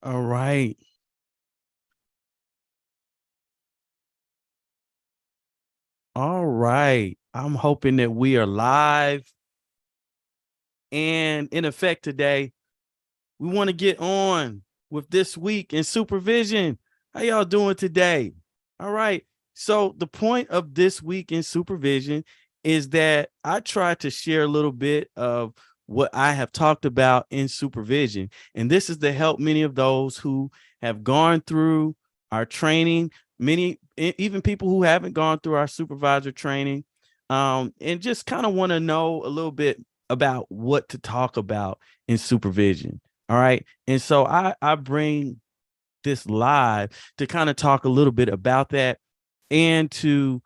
All right. All right. I'm hoping that we are live and in effect today. We want to get on with this week in supervision. How y'all doing today? All right. So the point of this week in supervision is that I try to share a little bit of what I have talked about in supervision. And this is to help many of those who have gone through our training, many even people who haven't gone through our supervisor training, and just kind of want to know a little bit about what to talk about in supervision. All right. And so I bring this live to kind of talk a little bit about that and to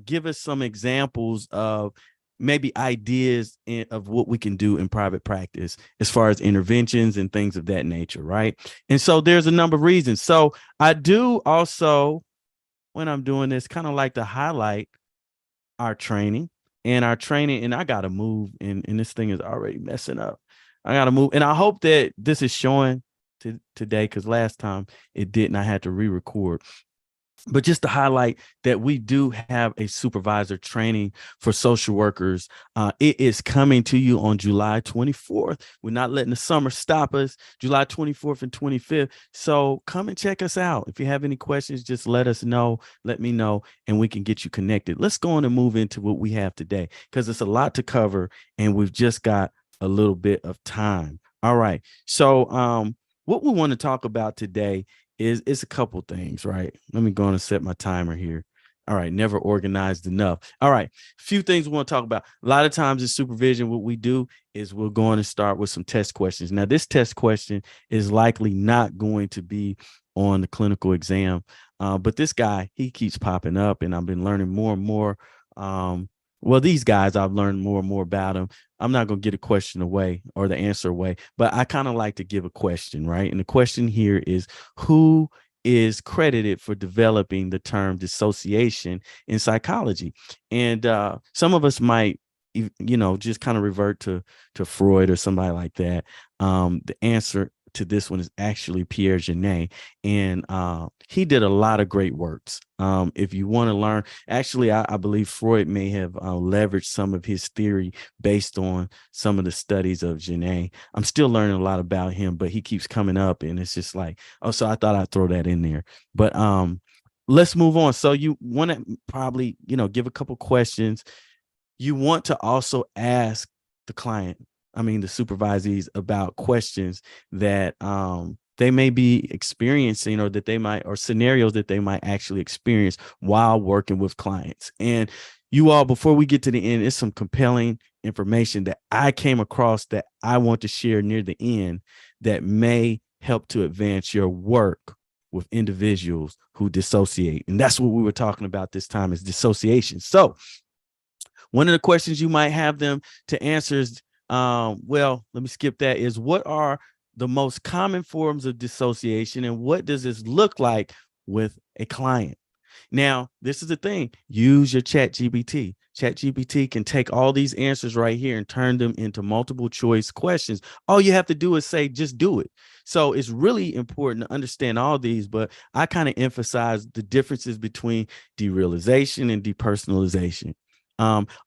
give us some examples of maybe ideas of what we can do in private practice as far as interventions and things of that nature. Right. And so there's a number of reasons. So I do also, when I'm doing this, kind of like to highlight our training and I gotta move and this thing is already messing up. I gotta move and I hope that this is showing today because last time it didn't. I had to re-record. But just to highlight that we do have a supervisor training for social workers. It is coming to you on July 24th. We're not letting the summer stop us. July 24th and 25th. So come and check us out. If you have any questions, just let us know. Let me know, and we can get you connected. Let's go on and move into what we have today because it's a lot to cover, and we've just got a little bit of time. All right. So what we want to talk about today is it's a couple things, right? Let me go on and set my timer here. All right, never organized enough. All right, a few things we want to talk about. A lot of times in supervision, what we do is we're going to start with some test questions. Now, this test question is likely not going to be on the clinical exam, but this guy, he keeps popping up, and I've been learning more and more. Well, these guys, I've learned more and more about them. I'm not going to get a question away or the answer away, but I kind of like to give a question, right? And the question here is, who is credited for developing the term dissociation in psychology? And some of us might, just kind of revert to Freud or somebody like that. The answer to this one is actually Pierre Genet, and he did a lot of great works. If you want to learn, actually, I believe Freud may have leveraged some of his theory based on some of the studies of Genet. I'm still learning a lot about him, but he keeps coming up, and it's just like, oh, so I thought I'd throw that in there. But let's move on. So you want to probably, give a couple questions. You want to also ask the client, I mean, the supervisees, about questions that they may be experiencing or that they might, or scenarios that they might actually experience while working with clients. And you all, before we get to the end, it's some compelling information that I came across that I want to share near the end that may help to advance your work with individuals who dissociate. And that's what we were talking about this time, is dissociation. So one of the questions you might have them to answer is, well, let me skip that, is what are the most common forms of dissociation and what does this look like with a client? Now, this is the thing. Use your chat GPT. Chat GPT can take all these answers right here and turn them into multiple choice questions. All you have to do is say, just do it. So it's really important to understand all these, but I kind of emphasize the differences between derealization and depersonalization.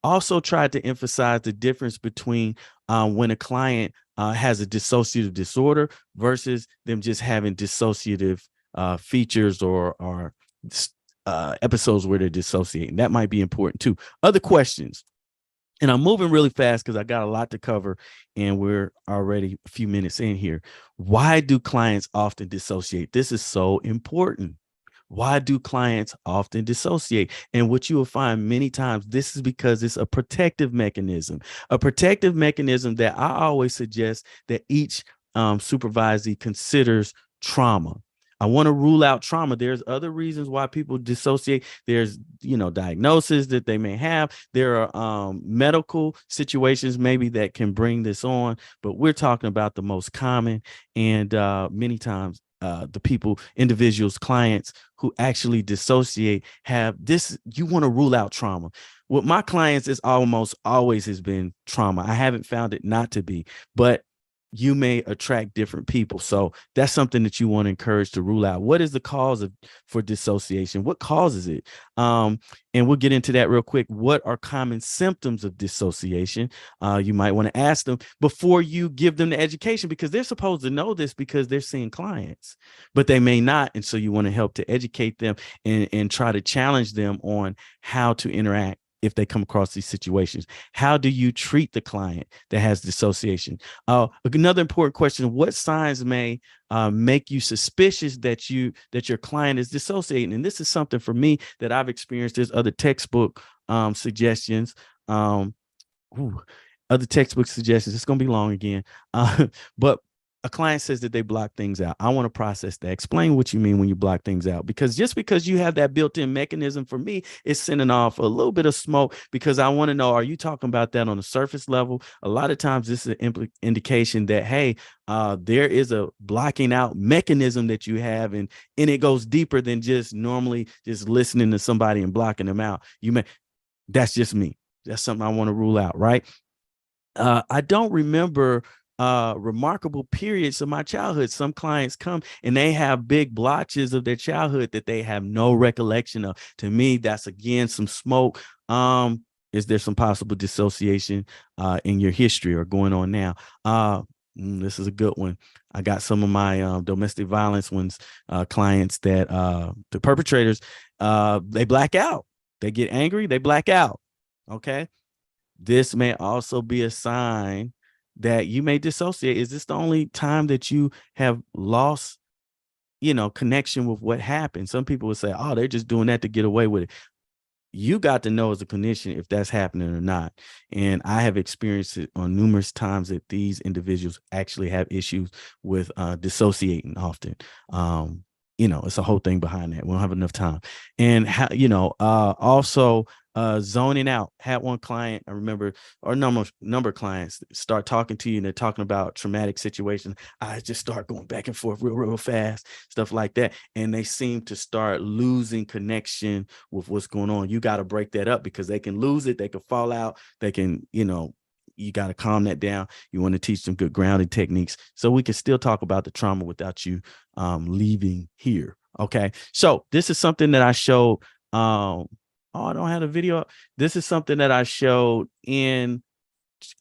Also tried to emphasize the difference between when a client has a dissociative disorder versus them just having dissociative features or episodes where they're dissociating. That might be important too. Other questions. And I'm moving really fast because I got a lot to cover and we're already a few minutes in here. Why do clients often dissociate? This is so important. Why do clients often dissociate? And what you will find many times, this is because it's a protective mechanism that I always suggest that each supervisee considers trauma. I want to rule out trauma. There's other reasons why people dissociate. There's, diagnosis that they may have. There are medical situations maybe that can bring this on, but we're talking about the most common and many times the people, individuals, clients who actually dissociate have this. You want to rule out trauma. With my clients, it's almost always has been trauma. I haven't found it not to be, but you may attract different people. So that's something that you want to encourage to rule out. What is the cause for dissociation? What causes it? And we'll get into that real quick. What are common symptoms of dissociation? You might want to ask them before you give them the education, because they're supposed to know this because they're seeing clients, but they may not. And so you want to help to educate them and try to challenge them on how to interact if they come across these situations. How do you treat the client that has dissociation? Another important question: what signs may make you suspicious that your client is dissociating? And this is something for me that I've experienced. There's other textbook suggestions. Other textbook suggestions. It's going to be long again. But a client says that they block things out. I want to process that. Explain what you mean when you block things out, because just because you have that built-in mechanism, for me, it's sending off a little bit of smoke, because I want to know, are you talking about that on the surface level? A lot of times this is an indication that, hey, there is a blocking out mechanism that you have, and it goes deeper than just normally just listening to somebody and blocking them out. That's just me. That's something I want to rule out, right? I don't remember remarkable periods of my childhood. Some clients come and they have big blotches of their childhood that they have no recollection of. To me, that's again some smoke. Is there some possible dissociation in your history or going on now? This is a good one. I got some of my domestic violence clients that the perpetrators, they black out. They get angry, they black out. Okay. This may also be a sign that you may dissociate. Is this the only time that you have lost, connection with what happened? Some people would say, oh, they're just doing that to get away with it. You got to know as a clinician if that's happening or not. And I have experienced it on numerous times that these individuals actually have issues with dissociating often. It's a whole thing behind that. We don't have enough time. And also zoning out. Had one client, I remember, or number of clients start talking to you and they're talking about traumatic situations. I just start going back and forth real fast, stuff like that. And they seem to start losing connection with what's going on. You got to break that up, because they can lose it. They can fall out. They can, you got to calm that down. You want to teach them good grounding techniques so we can still talk about the trauma without you leaving here. Okay. So this is something that I showed. I don't have a video. This is something that I showed in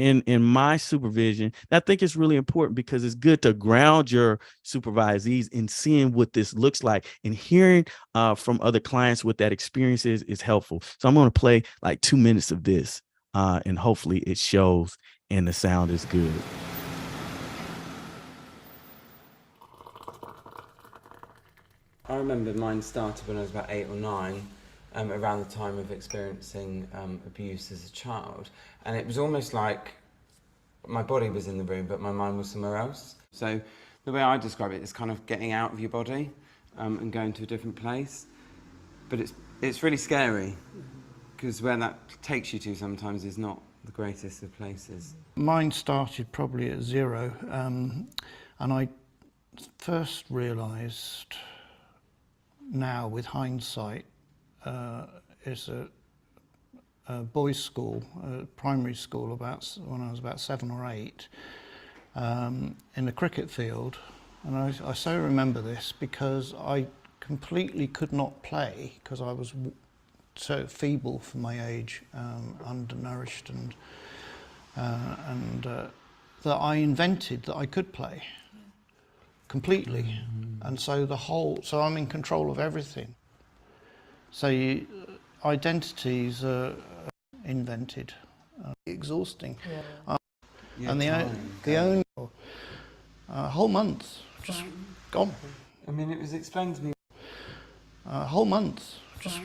my supervision. I think it's really important, because it's good to ground your supervisees in seeing what this looks like, and hearing from other clients what that experience is helpful. So I'm going to play like 2 minutes of this, and hopefully it shows and the sound is good. I remember mine started when I was about 8 or 9. Around the time of experiencing abuse as a child, and it was almost like my body was in the room but my mind was somewhere else. So the way I describe it is kind of getting out of your body and going to a different place, but it's really scary, because where that takes you to sometimes is not the greatest of places. Mine started probably at 0, and I first realised now with hindsight, is a boys' school, primary school, when I was about 7 or 8, in a cricket field. And I so remember this because I completely could not play because I was so feeble for my age, undernourished, and that I invented that I could play completely. And so so I'm in control of everything. So identities are invented, exhausting. Yeah. And the only whole month just gone. I mean, it was explained to me. Whole month.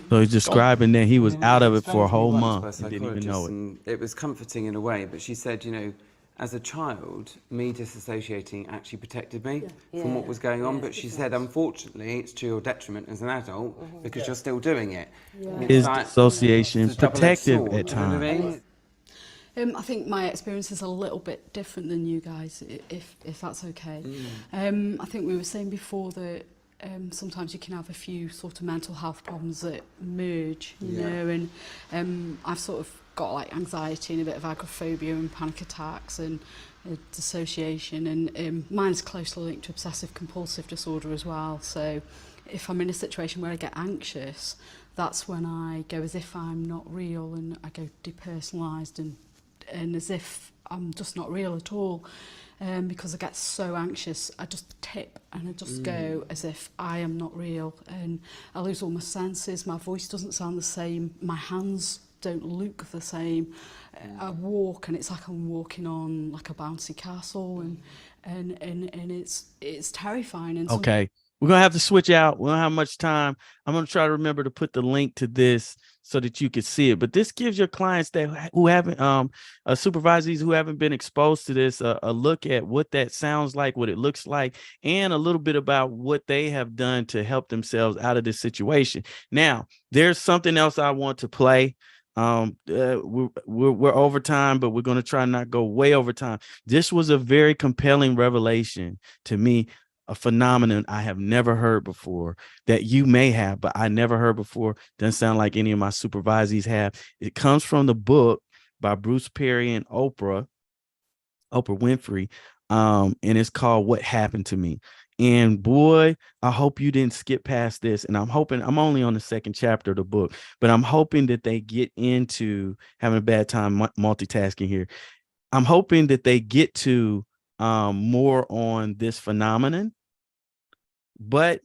So he's describing that he was out of it for a whole once month by and didn't even know it. and it was comforting in a way, but she said, as a child, me disassociating actually protected me from what was going on. But she said, unfortunately, it's to your detriment as an adult because you're still doing it. Is dissociation protective at times? I think my experience is a little bit different than you guys, if that's okay. I think we were saying before that sometimes you can have a few sort of mental health problems that merge, you know, and I've sort of got like anxiety and a bit of agoraphobia and panic attacks, and dissociation, and mine's closely linked to obsessive compulsive disorder as well. So if I'm in a situation where I get anxious, that's when I go as if I'm not real, and I go depersonalised and as if I'm just not real at all. Because I get so anxious, I just tip and I just go as if I am not real, and I lose all my senses. My voice doesn't sound the same. My hands don't look the same. I walk and it's like I'm walking on like a bouncy castle, and it's terrifying. And Okay. We're going to have to switch out. We don't have much time. I'm going to try to remember to put the link to this so that you can see it. But this gives your clients that who haven't, supervisees who haven't been exposed to this, a look at what that sounds like, what it looks like, and a little bit about what they have done to help themselves out of this situation. Now, there's something else I want to play. We're over time, but we're going to try not go way over time. This was a very compelling revelation to me, a phenomenon I have never heard before, that you may have, but I never heard before. Doesn't sound like any of my supervisees have. It comes from the book by Bruce Perry and Oprah Winfrey, and it's called What Happened to Me. And boy, I hope you didn't skip past this. And I'm hoping, I'm only on the second chapter of the book, but I'm hoping that they get into having a bad time multitasking here. I'm hoping that they get to more on this phenomenon, but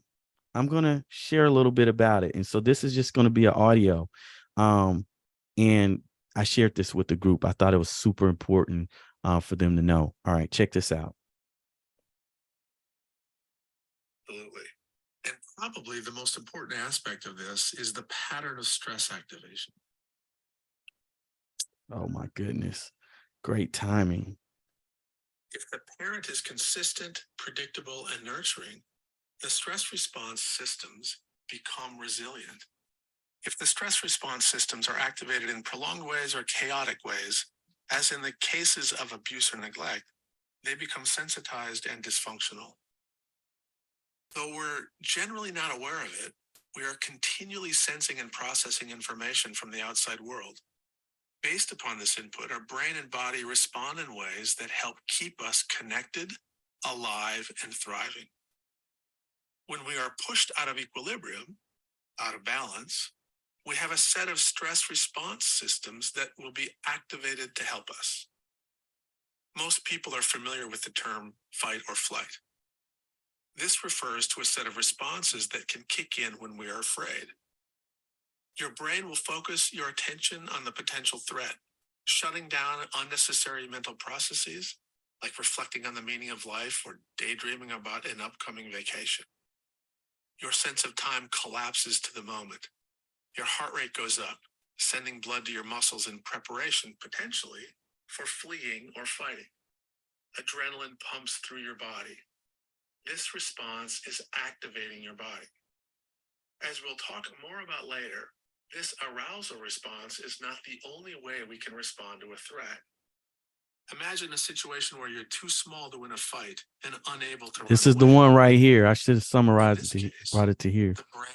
I'm going to share a little bit about it. And so this is just going to be an audio. And I shared this with the group. I thought it was super important for them to know. All right, check this out. Absolutely. And probably the most important aspect of this is the pattern of stress activation. Oh my goodness. Great timing. If the parent is consistent, predictable, and nurturing, the stress response systems become resilient. If the stress response systems are activated in prolonged ways or chaotic ways, as in the cases of abuse or neglect, they become sensitized and dysfunctional. Though we're generally not aware of it, we are continually sensing and processing information from the outside world. Based upon this input, our brain and body respond in ways that help keep us connected, alive, and thriving. When we are pushed out of equilibrium, out of balance, we have a set of stress response systems that will be activated to help us. Most people are familiar with the term fight or flight. This refers to a set of responses that can kick in when we are afraid. Your brain will focus your attention on the potential threat, shutting down unnecessary mental processes, like reflecting on the meaning of life or daydreaming about an upcoming vacation. Your sense of time collapses to the moment. Your heart rate goes up, sending blood to your muscles in preparation, potentially, for fleeing or fighting. Adrenaline pumps through your body. This response is activating your body. As we'll talk more about later, this arousal response is not the only way we can respond to a threat. Imagine a situation where you're too small to win a fight and unable to run This is away. the one right here. I should have summarized it, case, brought it to here. The brain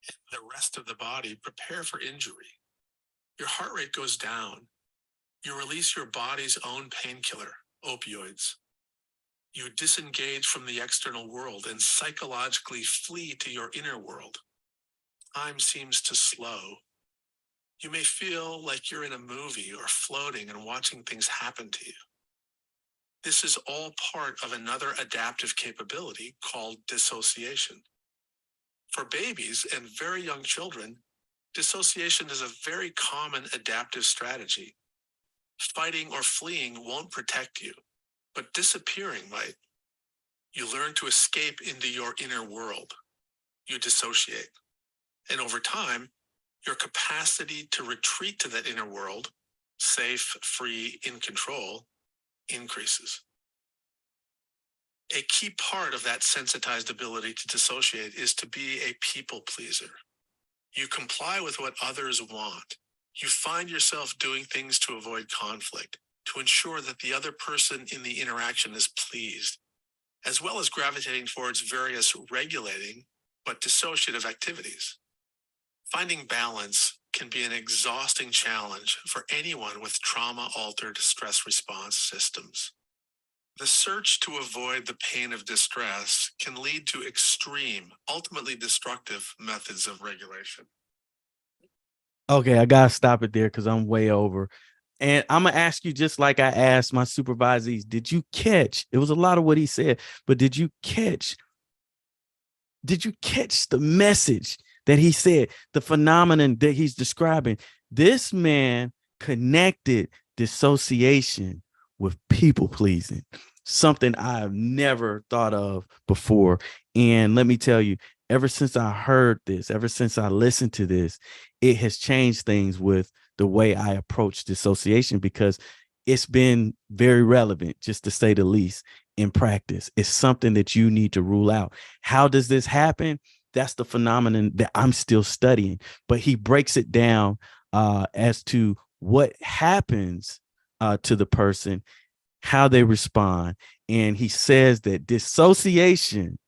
and the rest of the body prepare for injury. Your heart rate goes down. You release your body's own painkiller, opioids. You disengage from the external world and psychologically flee to your inner world. Time seems to slow. You may feel like you're in a movie or floating and watching things happen to you. This is all part of another adaptive capability called dissociation. For babies and very young children, dissociation is a very common adaptive strategy. Fighting or fleeing won't protect you, but disappearing might. You learn to escape into your inner world. You dissociate. And over time, your capacity to retreat to that inner world, safe, free, in control, increases. A key part of that sensitized ability to dissociate is to be a people pleaser. You comply with what others want. You find yourself doing things to avoid conflict, to ensure that the other person in the interaction is pleased, as well as gravitating towards various regulating but dissociative activities. Finding balance can be an exhausting challenge for anyone with trauma-altered stress response systems. The search to avoid the pain of distress can lead to extreme, ultimately destructive methods of regulation. Okay, I gotta stop it there because I'm way over. And I'm gonna ask you just like I asked my supervisees, did you catch? It was a lot of what he said, but did you catch the message that he said, the phenomenon that he's describing? This man connected dissociation with people pleasing, something I've never thought of before. And let me tell you, ever since I heard this, ever since I listened to this, it has changed things with the way I approach dissociation, because it's been very relevant, just to say the least, in practice. It's something that you need to rule out. How does this happen? That's the phenomenon that I'm still studying, but he breaks it down as to what happens to the person, how they respond. And he says that dissociation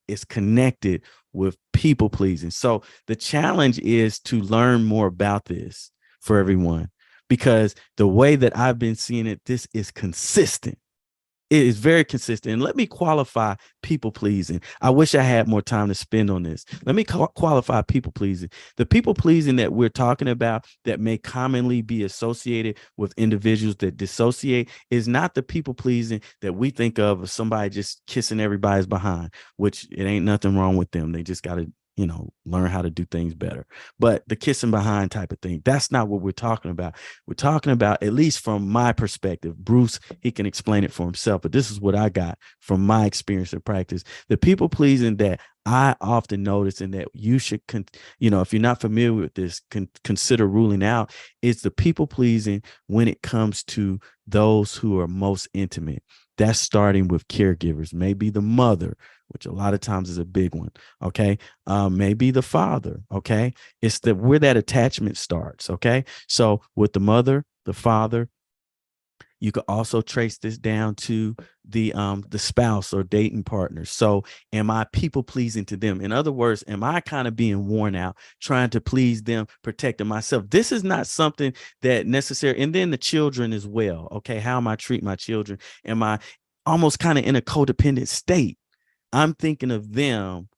is connected with people pleasing. So the challenge is to learn more about this for everyone, because the way that I've been seeing it, this is consistent. It is very consistent. And let me qualify people pleasing. I wish I had more time to spend on this. Let me qualify people pleasing. The people pleasing that we're talking about that may commonly be associated with individuals that dissociate is not the people pleasing that we think of as somebody just kissing everybody's behind, which it ain't nothing wrong with them. They just got to, learn how to do things better. But the kissing behind type of thing, that's not what we're talking about. We're talking about, at least from my perspective, Bruce, he can explain it for himself, but this is what I got from my experience and practice. The people pleasing that I often notice, and that you should, if you're not familiar with this, consider ruling out, is the people pleasing when it comes to those who are most intimate. That's starting with caregivers, maybe the mother, which a lot of times is a big one. Okay. Maybe the father. Okay. It's where that attachment starts. Okay. So with the mother, the father, you could also trace this down to the spouse or dating partner. So am I people pleasing to them? In other words, am I kind of being worn out, trying to please them, protecting myself? This is not something that necessary. And then the children as well. Okay. How am I treating my children? Am I almost kind of in a codependent state? I'm thinking of them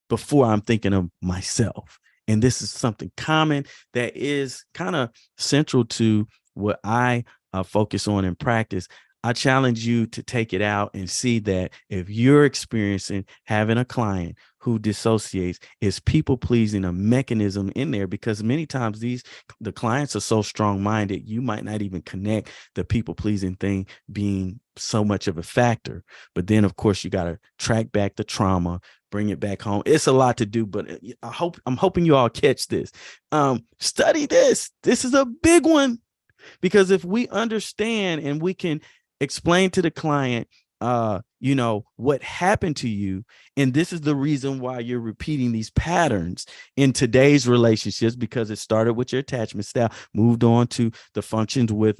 before I'm thinking of myself. And this is something common that is kind of central to what I focus on in practice. I challenge you to take it out and see that if you're experiencing having a client who dissociates, is people pleasing a mechanism in there? Because many times the clients are so strong-minded, you might not even connect the people pleasing thing being so much of a factor. But then, of course, you got to track back the trauma, bring it back home. It's a lot to do, but I'm hoping you all catch this. Study this. This is a big one, because if we understand and we can explain to the client, what happened to you, and this is the reason why you're repeating these patterns in today's relationships, because it started with your attachment style, moved on to the functions with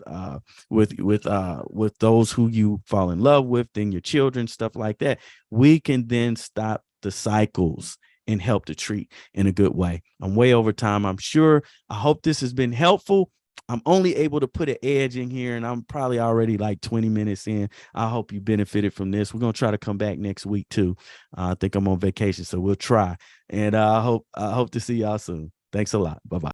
those who you fall in love with, then your children, stuff like that. We can then stop the cycles and help to treat in a good way. I'm way over time, I'm sure. I hope this has been helpful. I'm only able to put an edge in here, and I'm probably already like 20 minutes in. I hope you benefited from this. We're going to try to come back next week too. I think I'm on vacation, so we'll try. And I hope to see y'all soon. Thanks a lot. Bye-bye.